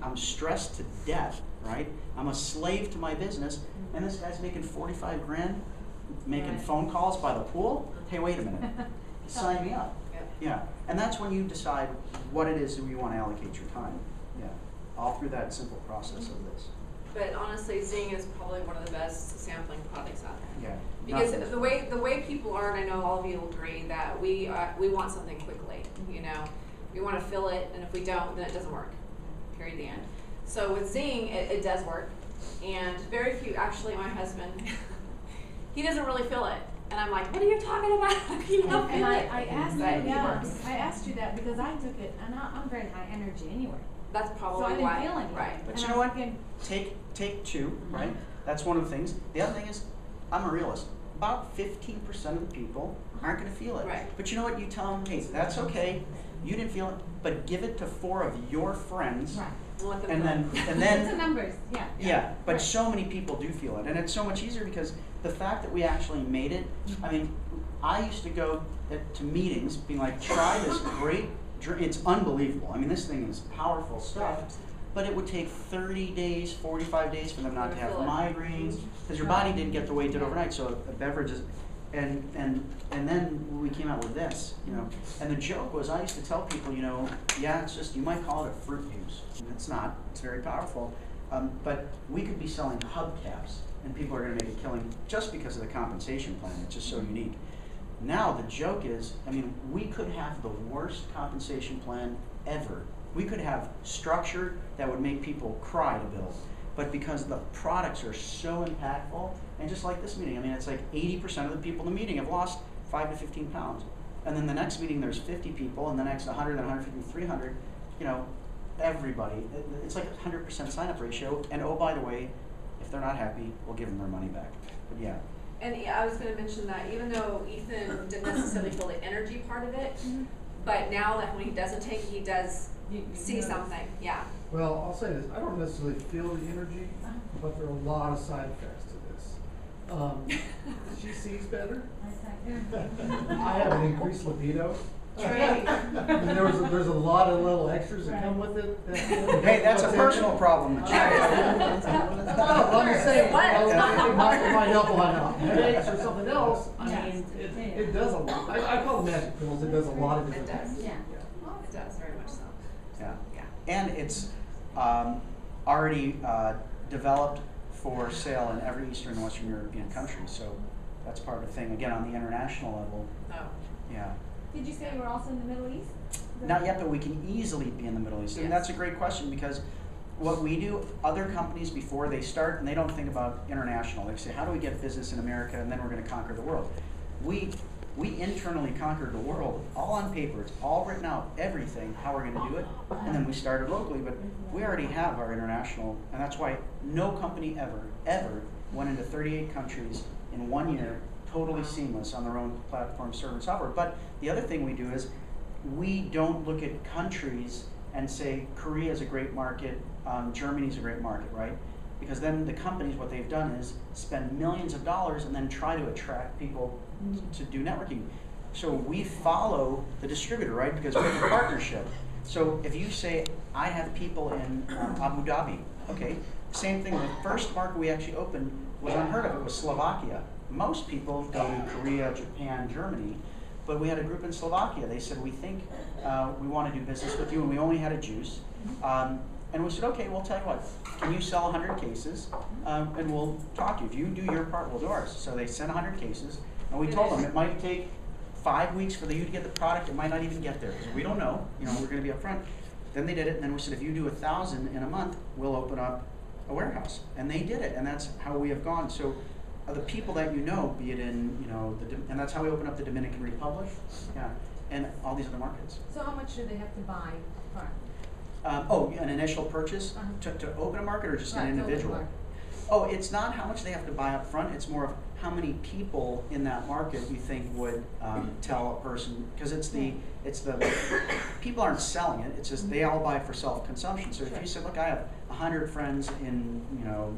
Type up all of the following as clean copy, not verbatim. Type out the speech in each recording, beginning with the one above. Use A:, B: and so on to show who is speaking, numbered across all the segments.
A: I'm stressed to death, right? I'm a slave to my business, and this guy's making 45 grand, making phone calls by the pool. Hey, wait a minute, sign me up. Yeah, and that's when you decide what it is that you want to allocate your time. Yeah, all through that simple process of this.
B: But honestly, Xing is probably one of the best sampling products out there.
A: Yeah.
B: Because the way people are, and I know all of you will agree that we want something quickly. You know, we want to fill it, and if we don't, then it doesn't work. Period. The end. So with Xing, it does work, and very few. Actually, my husband, he doesn't really fill it, and I'm like, what are you talking about? You don't feel it.
C: I asked you, I asked you that because I took it, and I'm very high energy anyway.
B: That's probably
C: so I
B: why.
C: didn't feel anything.
B: Right.
A: But you know what? Take two, right? That's one of the things. The other thing is, I'm a realist. About 15% of the people aren't going to feel it.
B: Right.
A: But you know what? You tell them, hey, that's okay. You didn't feel it, but give it to 4 of your friends.
C: Right.
A: And then
C: it's the numbers, yeah.
A: Yeah, but so many people do feel it, and it's so much easier because the fact that we actually made it. I mean, I used to go to meetings, being like, try this great drink. It's unbelievable. I mean, this thing is powerful stuff. But it would take 30 days, 45 days for them not to have migraines, because your body didn't get the way it did overnight. So a beverage is, and then we came out with this, you know. And the joke was, I used to tell people, you know, yeah, it's just, you might call it a fruit juice. And it's not. It's very powerful. But we could be selling hubcaps, and people are going to make a killing just because of the compensation plan. It's just so unique. Now the joke is, I mean, we could have the worst compensation plan ever. We could have structure that would make people cry to build. But because the products are so impactful, and just like this meeting, I mean, it's like 80% of the people in the meeting have lost 5 to 15 pounds. And then the next meeting, there's 50 people, and the next 100, 150, 300, you know, everybody. It's like a 100% sign-up ratio. And oh, by the way, if they're not happy, we'll give them their money back. But yeah.
B: And yeah, I was going to mention that even though Ethan didn't necessarily feel the energy part of it, but now that when he doesn't take it, he does see something. Yeah.
D: Well, I'll say this. I don't necessarily feel the energy, but there are a lot of side effects to this. She sees better. I have an increased libido. And there's a lot of little extras that come with it.
A: Hey, that's a personal problem.
D: I'm just saying, it might help on headaches or something else. I mean, it does a lot. I call them magic pills. It does a lot of different things.
B: Yeah. It does very much so.
A: Yeah. And it's already developed for sale in every Eastern and Western European country. So that's part of the thing. Again, on the international level.
B: Oh.
A: Yeah.
C: Did you say you were also in the Middle East?
A: Not yet, but we can easily be in the Middle East. And that's a great question, because what we do, other companies, before they start, and they don't think about international. They say, how do we get business in America, and then we're going to conquer the world? We internally conquered the world, all on paper. It's all written out, everything, how we're going to do it. And then we started locally, but we already have our international, and that's why no company ever went into 38 countries in 1 year, totally seamless on their own platform, server, and software. But the other thing we do is we don't look at countries and say Korea is a great market, Germany is a great market, right? Because then the companies, what they've done is spend millions of dollars and then try to attract people to do networking. So we follow the distributor, right? Because we have a partnership. So if you say, I have people in Abu Dhabi, okay, same thing. The first market we actually opened was unheard of. It was Slovakia. Most people go to Korea, Japan, Germany, but we had a group in Slovakia. They said, we think we want to do business with you, and we only had a juice. And we said, okay, we'll tell you what, can you sell 100 cases, and we'll talk to you. If you do your part, we'll do ours. So they sent 100 cases, and we told them it might take 5 weeks for you to get the product. It might not even get there, because we don't know. You know, we're going to be upfront. Then they did it, and then we said, if you do 1,000 in a month, we'll open up a warehouse. And they did it, and that's how we have gone. So the people that you know, be it in, you know, and that's how we open up the Dominican Republic, yeah, and all these other markets.
C: So how much do they have to buy upfront?
A: Oh, an initial purchase to open a market, or just an individual? Oh, it's not how much they have to buy up front. It's more of how many people in that market you think would tell a person, because it's the people aren't selling it. It's just they all buy for self-consumption. So if you said, look, I have 100 friends in, you know,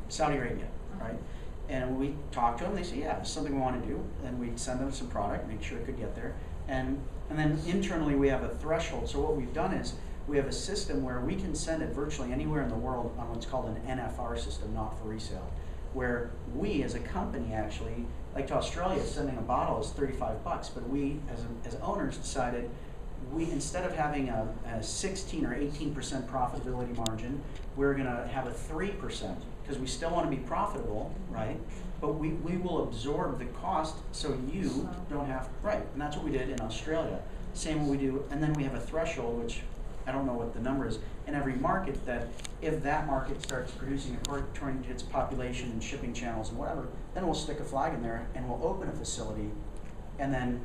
A: Saudi Arabia, right? And when we talk to them, they say, yeah, it's something we want to do. And we'd send them some product, make sure it could get there. And then internally we have a threshold. So what we've done is we have a system where we can send it virtually anywhere in the world on what's called an NFR system, not for resale, where we as a company actually, like to Australia, sending a bottle is $35, but we as owners decided instead of having a 16 or 18% profitability margin, we're going to have a 3% because we still want to be profitable, right? But we will absorb the cost so you don't have, right, and that's what we did in Australia. Same what we do, and then we have a threshold, which I don't know what the number is, in every market, that if that market starts producing according to its population and shipping channels and whatever, then we'll stick a flag in there and we'll open a facility, and then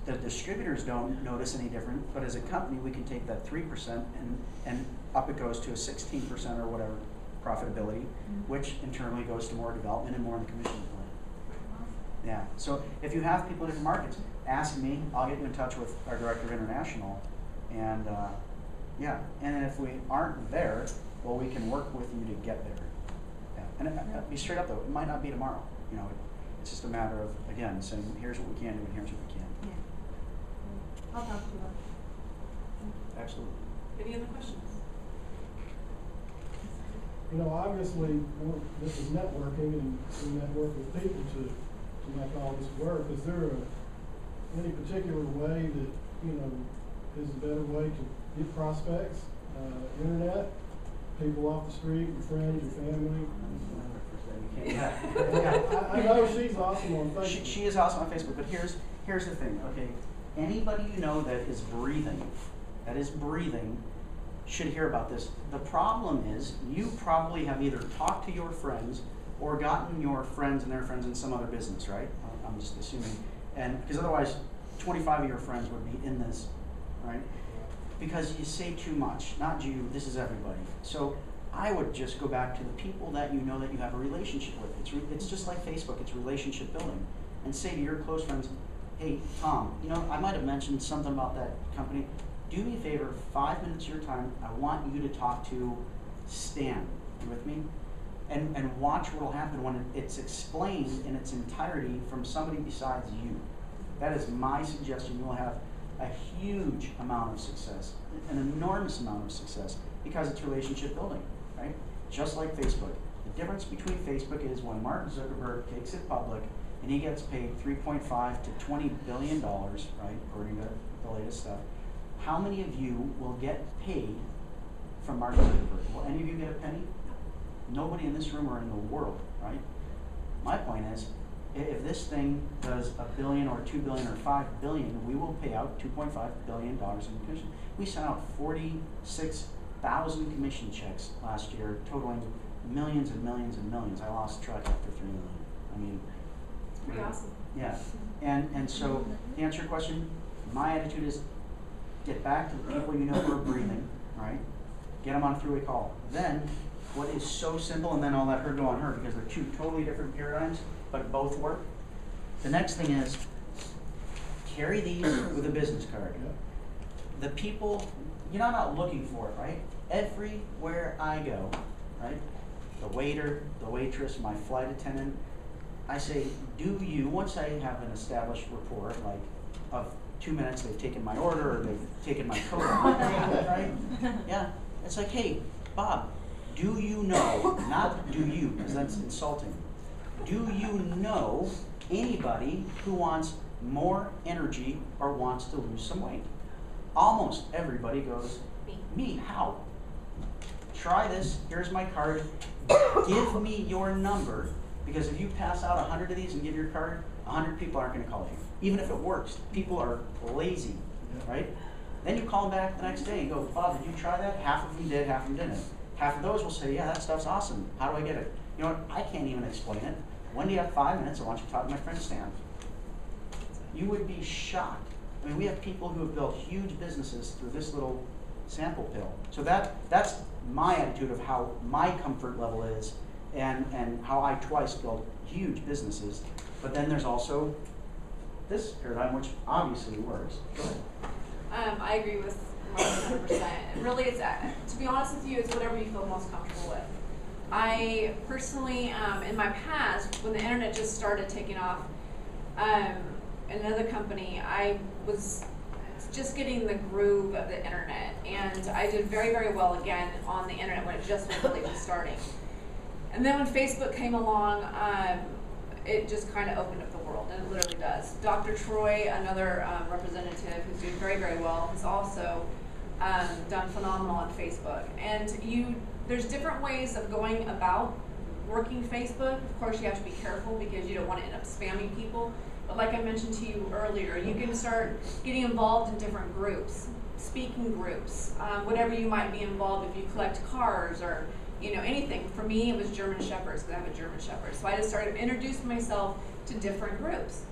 A: the distributors don't notice any different, but as a company we can take that 3% and up it goes to a 16% or whatever profitability, which internally goes to more development and more on the commission plan. Yeah, so if you have people in different markets, ask me, I'll get you in touch with our Director of International, and yeah, and if we aren't there, well, we can work with you to get there. Yeah. And be straight up though, it might not be tomorrow, you know, it's just a matter of, again, saying here's what we can do and here's what we can.
C: Yeah. I'll talk to you about it.
A: Absolutely.
B: Any other questions?
D: You know, obviously, this is networking, and we network with people to make all this work. Is there any particular way that, you know, is a better way to get prospects? Internet, people off the street, your friends, your family?
A: Yeah.
D: I know she's awesome on Facebook.
A: She is awesome on Facebook, but here's the thing, okay? Anybody you know that is breathing, should hear about this. The problem is you probably have either talked to your friends or gotten your friends and their friends in some other business, right? I'm just assuming. And because otherwise 25 of your friends would be in this, right? Because you say too much, not you, this is everybody. So I would just go back to the people that you know that you have a relationship with. It's just like Facebook, it's relationship building. And say to your close friends, hey, Tom, you know, I might have mentioned something about that company. Do me a favor, 5 minutes of your time, I want you to talk to Stan. You with me? And watch what will happen when it's explained in its entirety from somebody besides you. That is my suggestion. You'll have a huge amount of success, an enormous amount of success, because it's relationship building, right? Just like Facebook. The difference between Facebook is when Mark Zuckerberg takes it public and he gets paid $3.5 to $20 billion, right, according to the latest stuff. How many of you will get paid from Mark Zuckerberg? Will any of you get a penny? Nobody in this room or in the world, right? My point is, if this thing does $1 billion or $2 billion or $5 billion, we will pay out $2.5 billion in commission. We sent out 46,000 commission checks last year, totaling millions and millions and millions. I lost track after 3 million. I mean,
B: Pretty awesome.
A: Yeah, and so to answer your question, my attitude is get back to the people you know who are breathing, right? Get them on a three-way call. Then, what is so simple, and then I'll let her go on her because they're two totally different paradigms, but both work. The next thing is carry these with a business card. The people, you're not out looking for it, right? Everywhere I go, right? The waiter, the waitress, my flight attendant, I say, do you, once I have an established rapport, like of 2 minutes, they've taken my order or they've taken my coat off, right? Yeah, it's like, hey, Bob, do you know, not do you, because that's insulting, do you know anybody who wants more energy or wants to lose some weight? Almost everybody goes, me, how? Try this, here's my card, give me your number, because if you pass out 100 of these and give your card, 100 people aren't going to call you. Even if it works, people are lazy, right? Then you call them back the next day and go, Bob, did you try that? Half of them did, half of them didn't. Half of those will say, yeah, that stuff's awesome. How do I get it? You know what? I can't even explain it. When do you have 5 minutes? I want you to talk to my friend Stan. You would be shocked. I mean, we have people who have built huge businesses through this little sample pill. So that's my attitude of how my comfort level is and how I twice built huge businesses. But then there's also this paradigm, which obviously works. Go ahead.
B: I agree with Mark 100%. Really, it's to be honest with you, it's whatever you feel most comfortable with. I personally, in my past, when the internet just started taking off, in another company, I was just getting the groove of the internet. And I did very, very well again on the internet when it just was really just starting. And then when Facebook came along, it just kind of opened up the world, and it literally does. Dr. Troy, another representative who's doing very, very well, has also done phenomenal on Facebook. And there's different ways of going about working Facebook. Of course, you have to be careful because you don't want to end up spamming people. But like I mentioned to you earlier, you can start getting involved in different groups, speaking groups, whatever you might be involved if you collect cars or anything. For me, it was German Shepherds because I have a German Shepherd. So I just started introducing myself to different groups.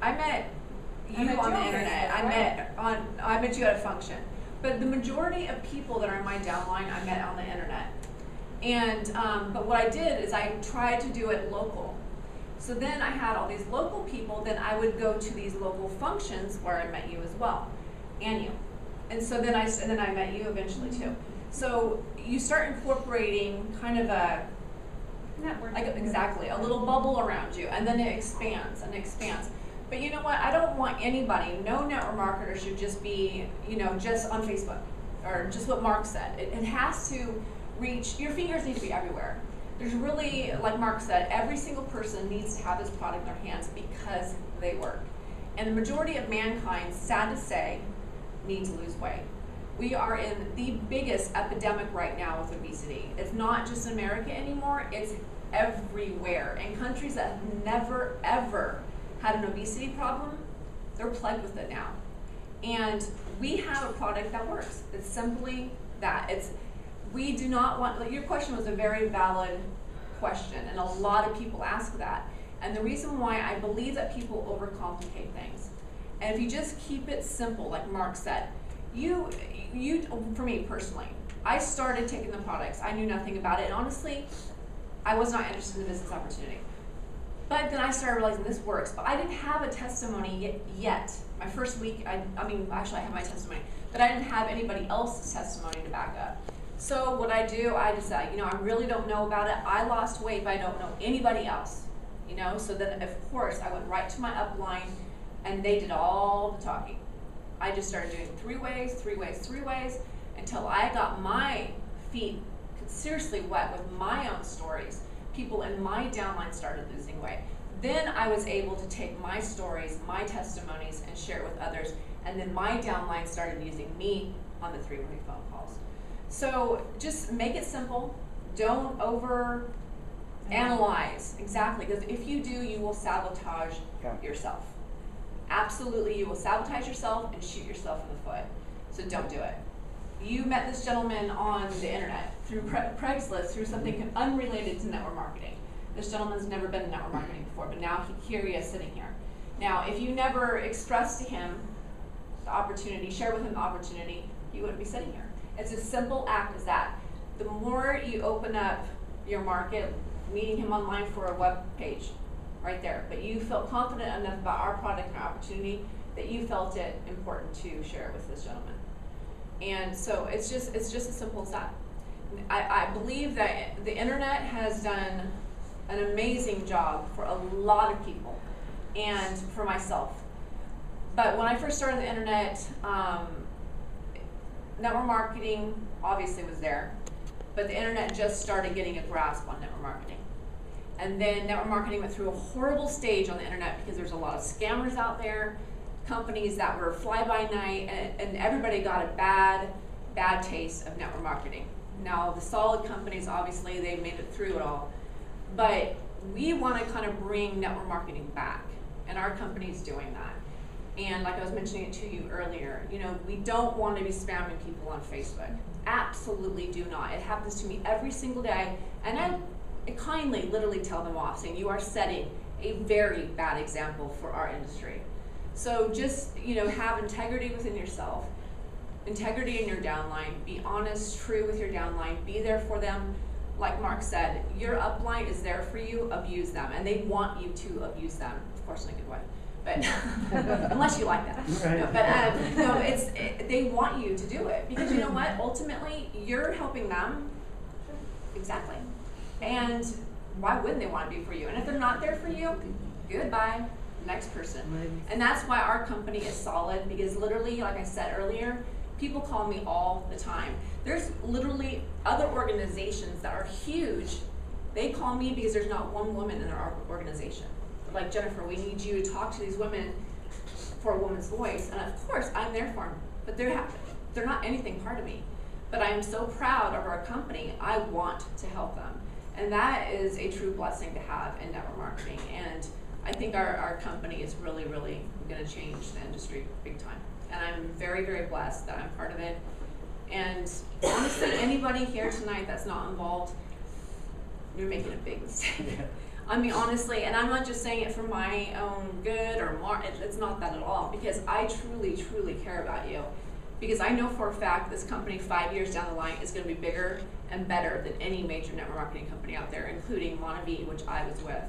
B: I met you on the internet. I met you at a function. But the majority of people that are in my downline, I met on the internet. And but what I did is I tried to do it local. So then I had all these local people, then I would go to these local functions where I met you as well, and you. And so then I met you eventually too. So you start incorporating kind of a network, exactly, a little bubble around you, and then it expands and expands. But you know what? I don't want anybody, no network marketer should just be, just on Facebook, or just what Mark said. It has to reach, your fingers need to be everywhere. There's really, like Mark said, every single person needs to have this product in their hands because they work. And the majority of mankind, sad to say, need to lose weight. We are in the biggest epidemic right now with obesity. It's not just in America anymore, it's everywhere. And countries that have never, ever had an obesity problem, they're plagued with it now. And we have a product that works. It's simply that. We do not want, your question was a very valid question, and a lot of people ask that. And the reason why I believe that people overcomplicate things. And if you just keep it simple, like Mark said, for me personally, I started taking the products. I knew nothing about it, and honestly, I was not interested in the business opportunity. But then I started realizing this works, but I didn't have a testimony yet. My first week, actually I have my testimony, but I didn't have anybody else's testimony to back up. So what I do, I decide, I really don't know about it. I lost weight, but I don't know anybody else, So then, of course, I went right to my upline, and they did all the talking. I just started doing 3 ways, 3 ways, 3 ways, until I got my feet seriously wet with my own stories. People in my downline started losing weight. Then I was able to take my stories, my testimonies, and share it with others. And then my downline started using me on the 3-way phone calls. So just make it simple. Don't over analyze. Exactly, because if you do, you will sabotage yourself. Absolutely, you will sabotage yourself and shoot yourself in the foot. So don't do it. You met this gentleman on the internet through Craigslist, through something unrelated to network marketing. This gentleman's never been in network marketing before, but now here he is sitting here. Now, if you never expressed to him the opportunity, share with him the opportunity, he wouldn't be sitting here. It's a simple act as that. The more you open up your market, meeting him online for a web page, right there. But you felt confident enough about our product and our opportunity that you felt it important to share it with this gentleman. And so it's just as simple as that. I believe that the internet has done an amazing job for a lot of people and for myself. But when I first started the internet, network marketing obviously was there, but the internet just started getting a grasp on network marketing. And then network marketing went through a horrible stage on the internet because there's a lot of scammers out there, companies that were fly-by-night, and everybody got a bad taste of network marketing. Now, the solid companies, obviously, they made it through it all. But we want to kind of bring network marketing back, and our company's doing that. And like I was mentioning it to you earlier, we don't want to be spamming people on Facebook. Absolutely do not. It happens to me every single day, and I kindly literally tell them off, saying you are setting a very bad example for our industry. So just, have integrity within yourself, integrity in your downline, be honest, true with your downline, be there for them. Like Mark said, your upline is there for you, abuse them, and they want you to abuse them, of course in a good way, but unless you like that.
D: Right.
B: No, but they want you to do it, because you know what, ultimately, you're helping them. Exactly. And why wouldn't they want to be for you? And if they're not there for you, goodbye. next person. And that's why our company is solid, because literally, like I said earlier, people call me all the time. There's literally other organizations that are huge. They call me because there's not one woman in our organization. They're like, Jennifer, we need you to talk to these women for a woman's voice. And of course, I'm there for them, but they're not anything part of me. But I am so proud of our company. I want to help them. And that is a true blessing to have in network marketing. And I think our company is really, really going to change the industry big time. And I'm very, very blessed that I'm part of it. And honestly, anybody here tonight that's not involved, you're making a big mistake. I mean, honestly, and I'm not just saying it for my own good or more, it's not that at all, because I truly, truly care about you. Because I know for a fact this company 5 years down the line is going to be bigger and better than any major network marketing company out there, including Monavie, which I was with.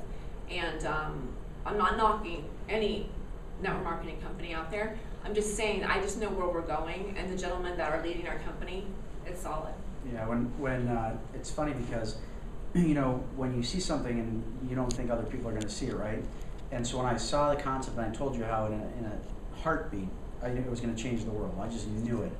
B: And I'm not knocking any network marketing company out there. I'm just saying, I just know where we're going, and the gentlemen that are leading our company, it's solid.
A: Yeah, when it's funny because, you know, when you see something and you don't think other people are going to see it, right? And so when I saw the concept and I told you how in a heartbeat, I knew it was going to change the world. I just knew it.